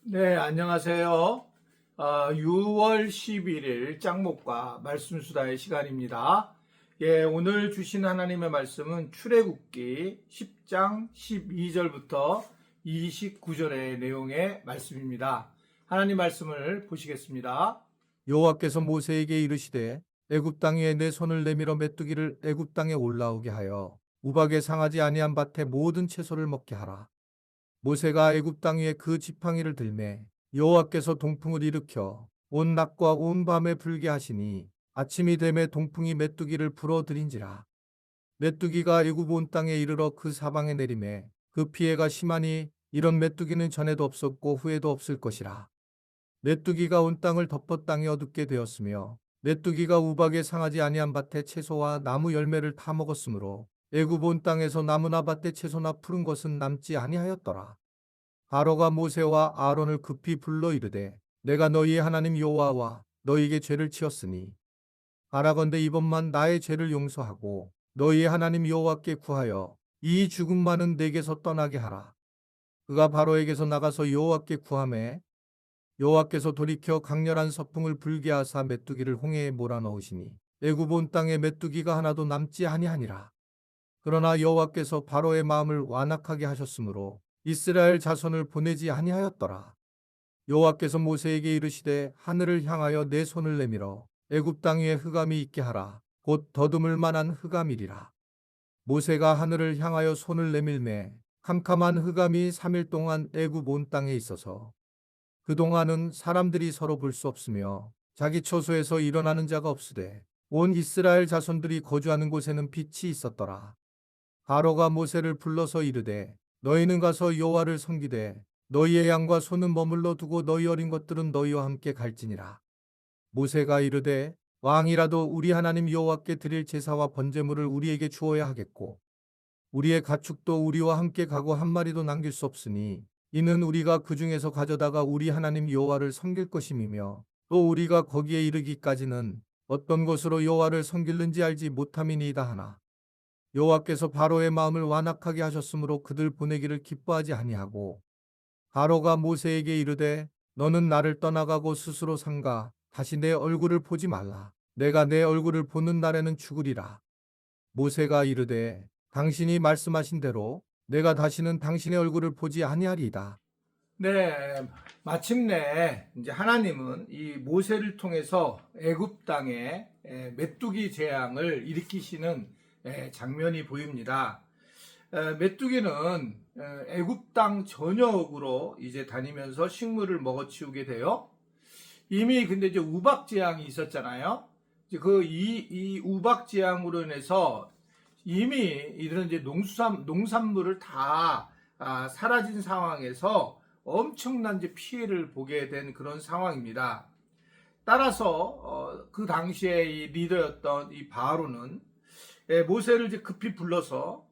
네, 안녕하세요. 6월 11일 짱목과 말씀수다의 시간입니다. 예, 오늘 주신 하나님의 말씀은 출애굽기 10장 12절부터 29절의 내용의 말씀입니다. 하나님 말씀을 보시겠습니다. 여호와께서 모세에게 이르시되 애굽 땅 위에 내 손을 내밀어 메뚜기를 애굽 땅에 올라오게 하여 우박에 상하지 아니한 밭에 모든 채소를 먹게 하라. 모세가 애굽 땅 위에 그 지팡이를 들매 여호와께서 동풍을 일으켜 온 낮과 온 밤에 불게 하시니 아침이 되매 동풍이 메뚜기를 불어들인지라. 메뚜기가 애굽 온 땅에 이르러 그 사방에 내리매 그 피해가 심하니 이런 메뚜기는 전에도 없었고 후에도 없을 것이라. 메뚜기가 온 땅을 덮어 땅이 어둡게 되었으며 메뚜기가 우박에 상하지 아니한 밭에 채소와 나무 열매를 타 먹었으므로 애굽 온 땅에서 나무나 밭에 채소나 푸른 것은 남지 아니하였더라. 바로가 모세와 아론을 급히 불러 이르되 내가 너희의 하나님 여호와와 너희에게 죄를 지었으니 바라건대 이번만 나의 죄를 용서하고 너희의 하나님 여호와께 구하여 이 죽음만은 내게서 떠나게 하라. 그가 바로에게서 나가서 여호와께 구하매 여호와께서 돌이켜 강렬한 서풍을 불게 하사 메뚜기를 홍해에 몰아넣으시니 애굽 온 땅에 메뚜기가 하나도 남지 아니하니라. 그러나 여호와께서 바로의 마음을 완악하게 하셨으므로 이스라엘 자손을 보내지 아니하였더라. 여호와께서 모세에게 이르시되 하늘을 향하여 내 손을 내밀어 애굽 땅 위에 흑암이 있게 하라. 곧 더듬을 만한 흑암이리라. 모세가 하늘을 향하여 손을 내밀매 캄캄한 흑암이 3일 동안 애굽 온 땅에 있어서 그동안은 사람들이 서로 볼 수 없으며 자기 처소에서 일어나는 자가 없으되 온 이스라엘 자손들이 거주하는 곳에는 빛이 있었더라. 바로가 모세를 불러서 이르되 너희는 가서 여호와를 섬기되 너희의 양과 소는 머물러 두고 너희 어린 것들은 너희와 함께 갈지니라. 모세가 이르되 왕이라도 우리 하나님 여호와께 드릴 제사와 번제물을 우리에게 주어야 하겠고 우리의 가축도 우리와 함께 가고 한 마리도 남길 수 없으니 이는 우리가 그 중에서 가져다가 우리 하나님 여호와를 섬길 것임이며 또 우리가 거기에 이르기까지는 어떤 것으로 여호와를 섬길는지 알지 못함이니이다 하나 여호와께서 바로의 마음을 완악하게 하셨으므로 그들 보내기를 기뻐하지 아니하고 바로가 모세에게 이르되 너는 나를 떠나가고 스스로 삼가 다시 내 얼굴을 보지 말라. 내가 내 얼굴을 보는 날에는 죽으리라. 모세가 이르되 당신이 말씀하신 대로 내가 다시는 당신의 얼굴을 보지 아니하리이다. 네, 마침내 이제 하나님은 이 모세를 통해서 애굽 땅에 메뚜기 재앙을 일으키시는 장면이 보입니다. 메뚜기는 애굽 땅 전역으로 이제 다니면서 식물을 먹어치우게 돼요. 이미 근데 이제 우박 재앙이 있었잖아요. 이제 이 우박 재앙으로 인해서 이미 이런 이제 농산물을 다 사라진 상황에서 엄청난 이제 피해를 보게 된 그런 상황입니다. 따라서 그 당시에 이 리더였던 이 바로는 모세를 이제 급히 불러서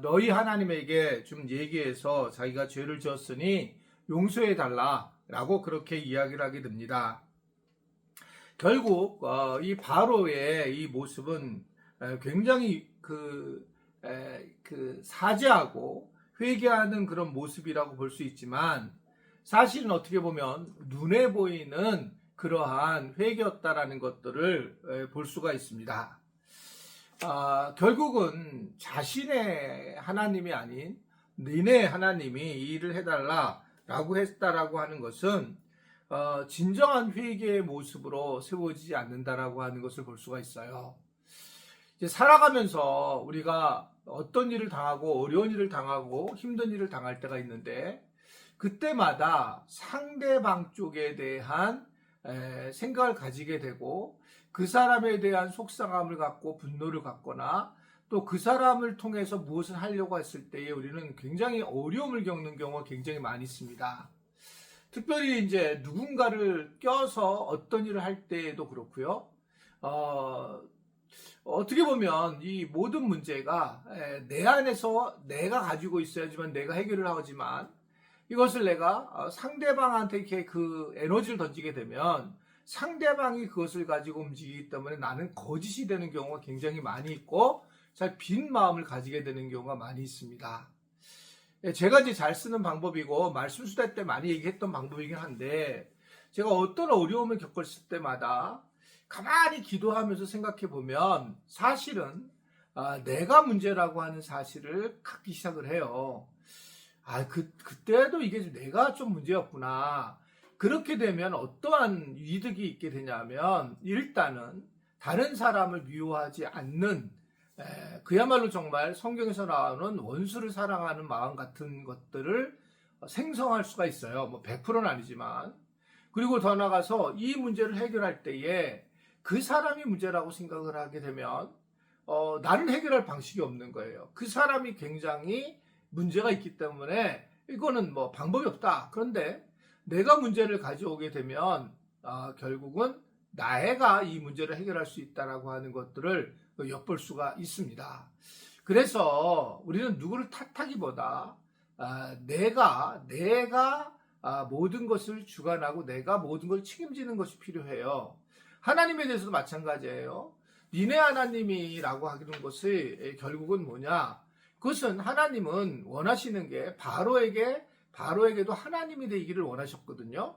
너희 하나님에게 좀 얘기해서 자기가 죄를 지었으니 용서해 달라라고 그렇게 이야기를 하게 됩니다. 결국 이 바로의 이 모습은 굉장히 그 사죄하고 회개하는 그런 모습이라고 볼 수 있지만 사실은 어떻게 보면 눈에 보이는 그러한 회개였다라는 것들을 볼 수가 있습니다. 결국은 자신의 하나님이 아닌 너네 하나님이 이 일을 해달라라고 했다라고 하는 것은 진정한 회개의 모습으로 세워지지 않는다라고 하는 것을 볼 수가 있어요. 이제 살아가면서 우리가 어떤 일을 당하고 어려운 일을 당하고 힘든 일을 당할 때가 있는데 그때마다 상대방 쪽에 대한 생각을 가지게 되고 그 사람에 대한 속상함을 갖고 분노를 갖거나 또 그 사람을 통해서 무엇을 하려고 했을 때에 우리는 굉장히 어려움을 겪는 경우가 굉장히 많이 있습니다. 특별히 이제 누군가를 껴서 어떤 일을 할 때에도 그렇고요. 어떻게 보면 이 모든 문제가 내 안에서 내가 가지고 있어야지만 내가 해결을 하지만 이것을 내가 상대방한테 이렇게 그 에너지를 던지게 되면 상대방이 그것을 가지고 움직이기 때문에 나는 거짓이 되는 경우가 굉장히 많이 있고 잘 빈 마음을 가지게 되는 경우가 많이 있습니다. 제가 이제 잘 쓰는 방법이고 말씀수다 때 많이 얘기했던 방법이긴 한데, 제가 어떤 어려움을 겪었을 때마다 가만히 기도하면서 생각해 보면 사실은 내가 문제라고 하는 사실을 갖기 시작을 해요. 그때도 이게 내가 좀 문제였구나. 그렇게 되면 어떠한 이득이 있게 되냐면, 일단은 다른 사람을 미워하지 않는, 그야말로 정말 성경에서 나오는 원수를 사랑하는 마음 같은 것들을 생성할 수가 있어요. 뭐 100%는 아니지만. 그리고 더 나아가서 이 문제를 해결할 때에 그 사람이 문제라고 생각을 하게 되면 나는 해결할 방식이 없는 거예요. 그 사람이 굉장히 문제가 있기 때문에 이거는 뭐 방법이 없다. 그런데 내가 문제를 가져오게 되면 결국은 나애가 이 문제를 해결할 수 있다라고 하는 것들을 엿볼 수가 있습니다. 그래서 우리는 누구를 탓하기보다 내가 모든 것을 주관하고 내가 모든 걸 책임지는 것이 필요해요. 하나님에 대해서도 마찬가지예요. 니네 하나님이라고 하는 것이 결국은 뭐냐? 그것은 하나님은 원하시는 게 바로에게도 하나님이 되기를 원하셨거든요.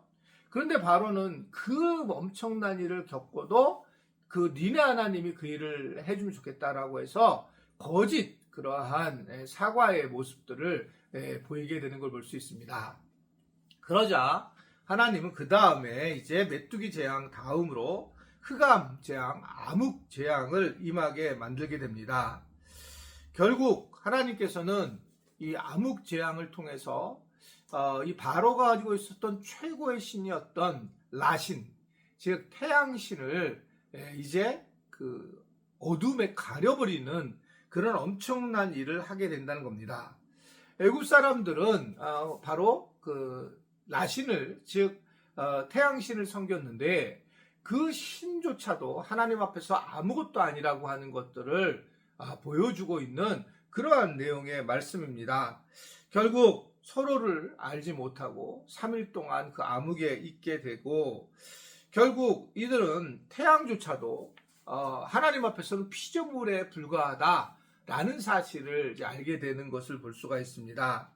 그런데 바로는 그 엄청난 일을 겪고도 그 니네 하나님이 그 일을 해주면 좋겠다라고 해서 거짓 그러한 사과의 모습들을 보이게 되는 걸 볼 수 있습니다. 그러자 하나님은 그 다음에 이제 메뚜기 재앙 다음으로 흑암 재앙, 암흑 재앙을 임하게 만들게 됩니다. 결국 하나님께서는 이 암흑 재앙을 통해서 이 바로가 가지고 있었던 최고의 신이었던 라신, 즉 태양신을 이제 그 어둠에 가려버리는 그런 엄청난 일을 하게 된다는 겁니다. 애굽 사람들은 바로 그 라신을, 즉 태양신을 섬겼는데 그 신조차도 하나님 앞에서 아무것도 아니라고 하는 것들을 보여주고 있는 그러한 내용의 말씀입니다. 결국 서로를 알지 못하고 3일 동안 그 암흑에 있게 되고, 결국 이들은 태양조차도 하나님 앞에서는 피조물에 불과하다라는 사실을 이제 알게 되는 것을 볼 수가 있습니다.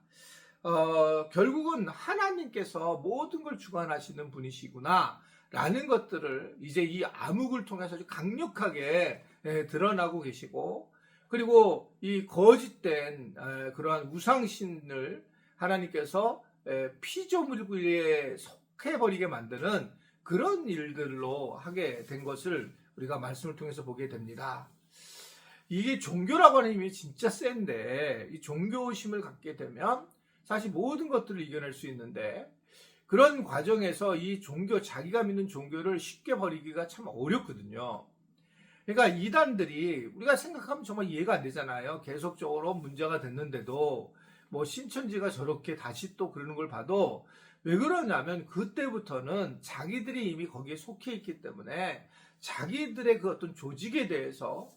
결국은 하나님께서 모든 걸 주관하시는 분이시구나 라는 것들을 이제 이 암흑을 통해서 아주 강력하게 드러나고 계시고, 그리고 이 거짓된 그러한 우상신을 하나님께서 피조물에 속해버리게 만드는 그런 일들로 하게 된 것을 우리가 말씀을 통해서 보게 됩니다. 이게 종교라고 하는 힘이 진짜 센데, 이 종교심을 갖게 되면 사실 모든 것들을 이겨낼 수 있는데, 그런 과정에서 이 종교, 자기가 믿는 종교를 쉽게 버리기가 참 어렵거든요. 그러니까 이단들이 우리가 생각하면 정말 이해가 안 되잖아요. 계속적으로 문제가 됐는데도 뭐 신천지가 저렇게 다시 또 그러는 걸 봐도, 왜 그러냐면 그때부터는 자기들이 이미 거기에 속해 있기 때문에 자기들의 그 어떤 조직에 대해서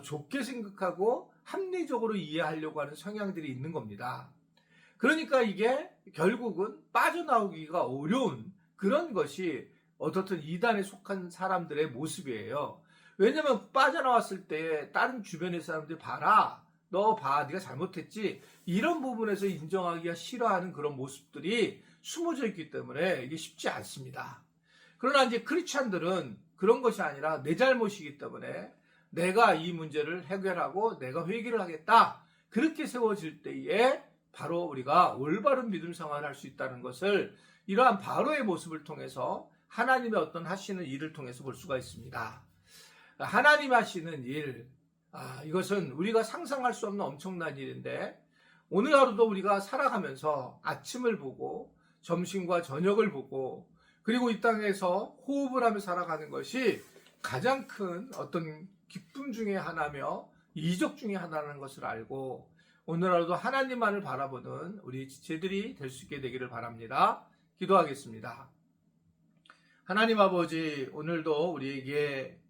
좋게 생각하고 합리적으로 이해하려고 하는 성향들이 있는 겁니다. 그러니까 이게 결국은 빠져나오기가 어려운 그런 것이 어떻든 이단에 속한 사람들의 모습이에요. 왜냐면 빠져나왔을 때 다른 주변의 사람들이 봐라, 너 봐, 네가 잘못했지, 이런 부분에서 인정하기가 싫어하는 그런 모습들이 숨어져 있기 때문에 이게 쉽지 않습니다. 그러나 이제 크리스찬들은 그런 것이 아니라 내 잘못이기 때문에 내가 이 문제를 해결하고 내가 회개를 하겠다, 그렇게 세워질 때에 바로 우리가 올바른 믿음 생활을 할 수 있다는 것을 이러한 바로의 모습을 통해서 하나님의 어떤 하시는 일을 통해서 볼 수가 있습니다. 하나님 하시는 일, 이것은 우리가 상상할 수 없는 엄청난 일인데, 오늘 하루도 우리가 살아가면서 아침을 보고 점심과 저녁을 보고 그리고 이 땅에서 호흡을 하며 살아가는 것이 가장 큰 어떤 기쁨 중에 하나며 이적 중에 하나라는 것을 알고, 오늘 하루도 하나님만을 바라보는 우리 지체들이 될 수 있게 되기를 바랍니다. 기도하겠습니다. 하나님 아버지, 오늘도 우리에게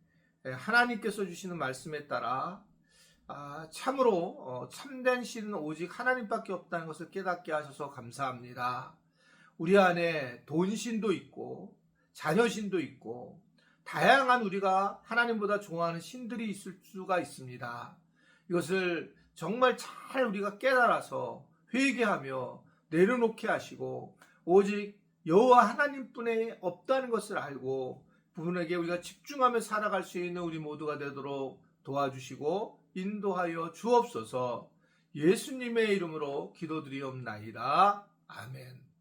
하나님께서 주시는 말씀에 따라 참으로 참된 신은 오직 하나님밖에 없다는 것을 깨닫게 하셔서 감사합니다. 우리 안에 돈신도 있고 자녀신도 있고 다양한 우리가 하나님보다 좋아하는 신들이 있을 수가 있습니다. 이것을 정말 잘 우리가 깨달아서 회개하며 내려놓게 하시고 오직 여호와 하나님뿐에 없다는 것을 알고 그분에게 우리가 집중하며 살아갈 수 있는 우리 모두가 되도록 도와주시고 인도하여 주옵소서. 예수님의 이름으로 기도드리옵나이다. 아멘.